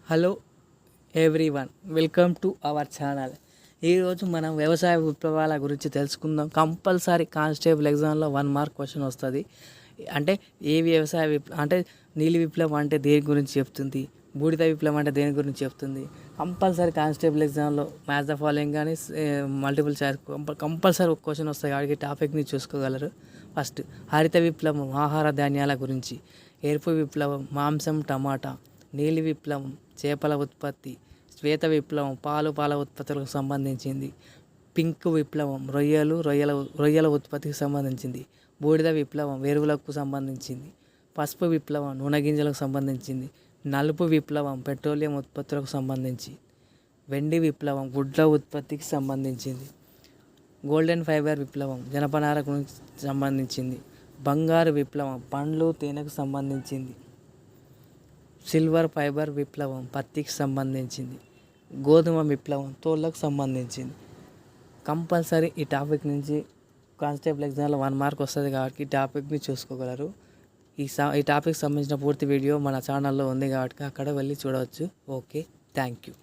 Hello everyone, welcome to our channel. ఈరోజు మనం వ్యవసాయ విప్లవాల గురించి తెలుసుకుందాం. కంపల్సరీ కానిస్టేబుల్ ఎగ్జామ్లో 1 మార్క్ క్వశ్చన్ వస్తుంది. అంటే ఏ వ్యవసాయ అంటే నీలి విప్లవం అంటే దేని గురించి చెప్తుంది, బూడిద విప్లవం అంటే దేని గురించి చెప్తుంది. కంపల్సరీ కానిస్టేబుల్ ఎగ్జామ్లో మ్యాచ్ ద ఫాలోయింగ్ కానీ మల్టిపుల్ చాయిస్ కంపల్సరీ ఒక క్వశ్చన్ వస్తాయి. కాబట్టి టాపిక్ని చూసుకోగలరు. ఫస్ట్, హరిత విప్లవం ఆహార ధాన్యాల గురించి. ఎరుపు విప్లవం మాంసం టమాటా. నీలి విప్లవం చేపల ఉత్పత్తి. శ్వేత విప్లవం పాల ఉత్పత్తులకు సంబంధించింది. పింక్ విప్లవం రొయ్యల ఉత్పత్తికి సంబంధించింది. బూడిద విప్లవం ఎరువులకు సంబంధించింది. పసుపు విప్లవం నూనె గింజలకు సంబంధించింది. నలుపు విప్లవం పెట్రోలియం ఉత్పత్తులకు సంబంధించి. వెండి విప్లవం గుడ్ల ఉత్పత్తికి సంబంధించింది. గోల్డెన్ ఫైబర్ విప్లవం జనపనారకు సంబంధించింది. బంగారు విప్లవం పండ్లు తేనెకు సంబంధించింది. సిల్వర్ ఫైబర్ విప్లవం పత్తికి సంబంధించింది. గోధుమ విప్లవం తోళ్ళకు సంబంధించింది. కంపల్సరీ ఈ టాపిక్ నుంచి కానిస్టేబుల్ ఎగ్జామ్లో 1 మార్క్ వస్తుంది. కాబట్టి ఈ టాపిక్ని చూసుకోగలరు. ఈ టాపిక్ సంబంధించిన పూర్తి వీడియో మన ఛానల్లో ఉంది కాబట్టి అక్కడ వెళ్ళి చూడవచ్చు. Okay, thank you.